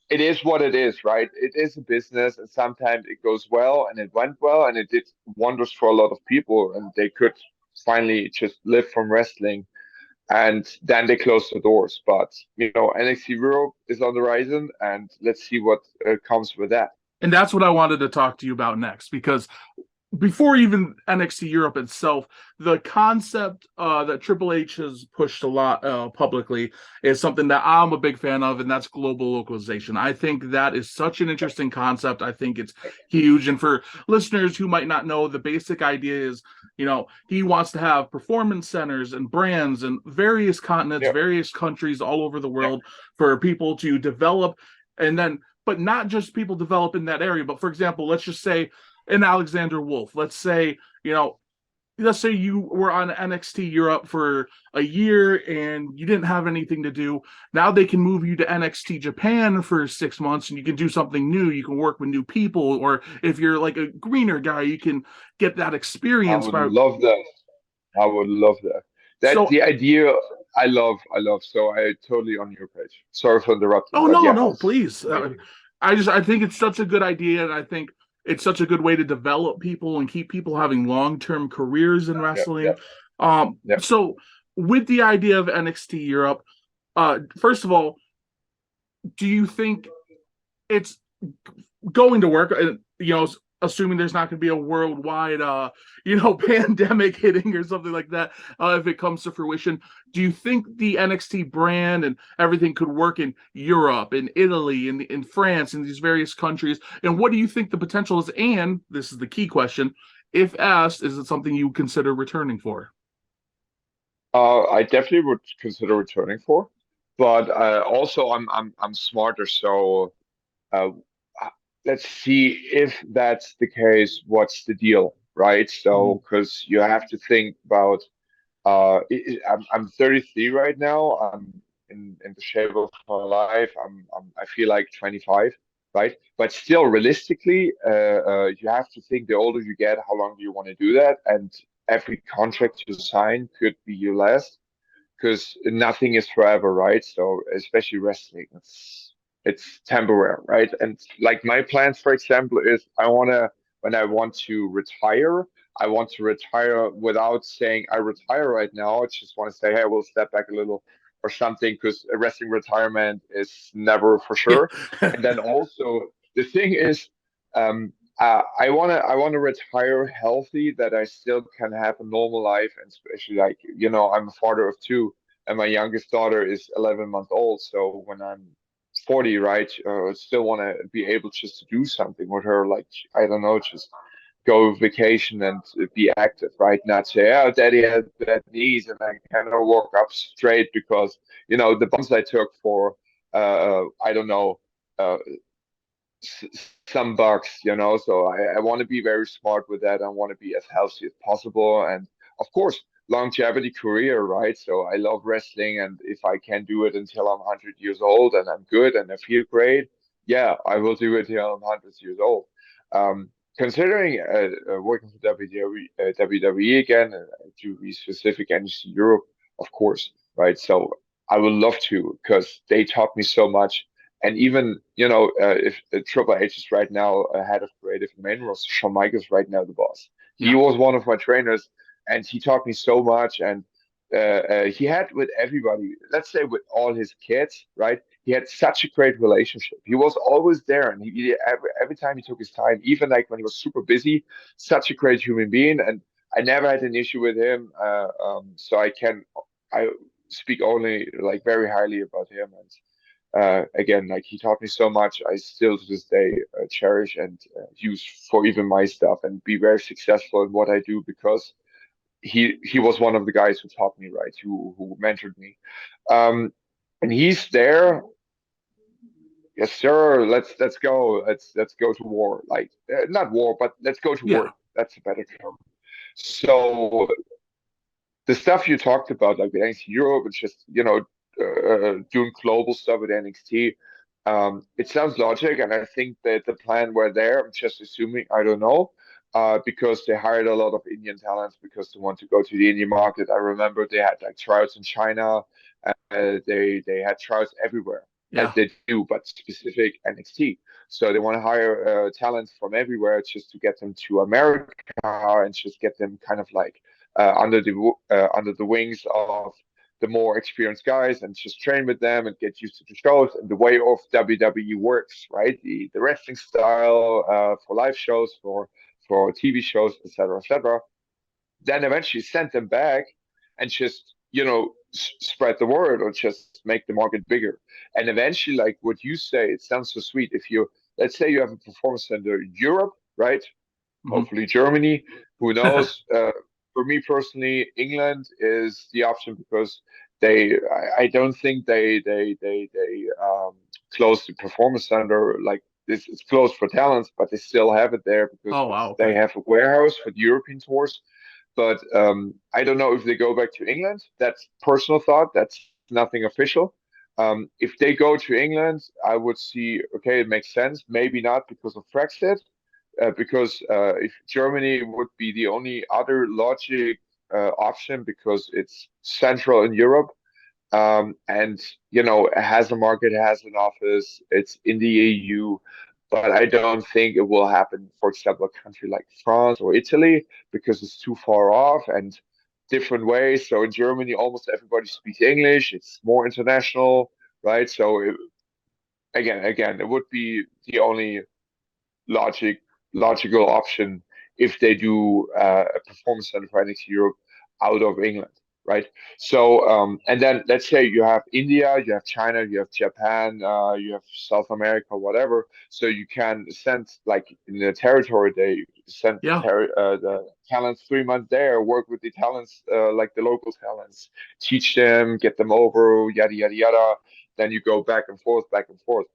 it is what it is, right? It is a business, and sometimes it goes well, and it went well, and it did wonders for a lot of people, and they could finally just live from wrestling. And then they closed the doors. But NXT Europe is on the horizon, and let's see what comes with that. And that's what I wanted to talk to you about next, because before even NXT Europe itself, the concept that Triple H has pushed a lot publicly is something that I'm a big fan of, and that's global localization. I think that is such an interesting concept. I think it's huge. And for listeners who might not know, the basic idea is, he wants to have performance centers and brands in various continents, Yeah, various countries all over the yeah, world for people to develop. And then, but not just people develop in that area, but for example, let's just say an Alexander Wolfe. Let's say you were on NXT Europe for a year and you didn't have anything to do. Now they can move you to NXT Japan for 6 months and you can do something new. You can work with new people, or if you're like a greener guy, you can get that I experience would by. love that. I would love that. That's So, the idea. I love. I love. So I totally on your page. Sorry for interrupting, oh but no, no, yes, please. I think it's such a good idea, and I think it's such a good way to develop people and keep people having long-term careers in yeah, yeah, wrestling. yeah. So with the idea of NXT Europe, first of all, do you think it's going to work? Assuming there's not going to be a worldwide, pandemic hitting or something like that, if it comes to fruition. Do you think the NXT brand and everything could work in Europe, in Italy, in France, in these various countries? And what do you think the potential is? And this is the key question: if asked, is it something you consider returning for? I definitely would consider returning for, but also I'm smarter, so uh, let's see if that's the case. What's the deal, right? Mhm. So, because you have to think about, I'm 33 right now. I'm in the shape of my life. I feel like 25, right? But still, realistically, you have to think the older you get, how long do you want to do that? And every contract you sign could be your last because nothing is forever, right? So especially wrestling, it's temporary, right? And like my plans, for example, is when I want to retire, I want to retire without saying I retire right now. I just want to say, hey, we'll step back a little or something because a wrestling retirement is never for Yeah. sure. And then also the thing is, I wanna retire healthy that I still can have a normal life, and especially like I'm a father of two, and my youngest daughter is 11 months old. So when I'm 40, right, I still want to be able just to do something with her, like I don't know, just go vacation and be active, right? Not say, oh, daddy has bad knees and I cannot walk up straight because the bumps I took for I don't know. Uh, some bucks, So I want to be very smart with that. I want to be as healthy as possible. And of course, longevity career, right? So I love wrestling. And if I can do it until I'm 100 years old and I'm good and I feel great, yeah, I will do it till I'm 100 years old. Considering working for WWE again, to be specific, NXT Europe, of course, right? So I would love to because they taught me so much, and even, if Triple H is right now head of creative and main roster, Shawn Michaels right now the boss. He Yeah. was one of my trainers, and he taught me so much. And he had with everybody, let's say with all his kids, right? He had such a great relationship. He was always there, and every time he took his time, even like when he was super busy, such a great human being. And I never had an issue with him. So I speak only like very highly about him. And again, like he taught me so much. I still to this day cherish and use for even my stuff and be very successful in what I do because he was one of the guys who taught me, right, who mentored me. Um, and he's there. Yes, sir. Let's go. Let's go to war. Like not war, but let's go to Yeah. work. That's a better term. So the stuff you talked about, like the NXT Europe, it's just doing global stuff with NXT. It sounds logic, and I think that the plan were there. I'm just assuming, I don't know, because they hired a lot of Indian talents because they want to go to the Indian market. I remember they had like tryouts in China. They had tryouts everywhere. Yeah. as they do, but specific NXT. So they want to hire talent from everywhere just to get them to America and just get them kind of like under the wings of the more experienced guys and just train with them and get used to the shows and the way of WWE works, right? The wrestling style for live shows, for TV shows, etc., etc. Then eventually send them back and just spread the word or just make the market bigger. And eventually, like what you say, it sounds so sweet. If you, let's say you have a performance center in Europe, right? Mhm. Hopefully Germany, who knows? For me personally, England is the option because I don't think they closed the performance center like this. It's closed for talents, but they still have it there because Oh wow. they Okay. have a warehouse for the European tours. But I don't know if they go back to England. That's personal thought. That's nothing official. If they go to England, I would see, okay, it makes sense. Maybe not because of Brexit, because if Germany would be the only other logic option because it's central in Europe, and it has a market, has an office, it's in the EU, but I don't think it will happen, for example, a country like France or Italy, because it's too far off and different ways. So in Germany, almost everybody speaks English, it's more international, right? So again, it would be the only logic logical option if they do a performance center for NXT Europe out of England, right? So and then let's say you have India, you have China, you have Japan, you have South America, whatever. So you can send like in the territory they send Yeah. the talents 3 months there, work with the talents like the local talents, teach them, get them over, yada yada yada. Then you go back and forth, back and forth.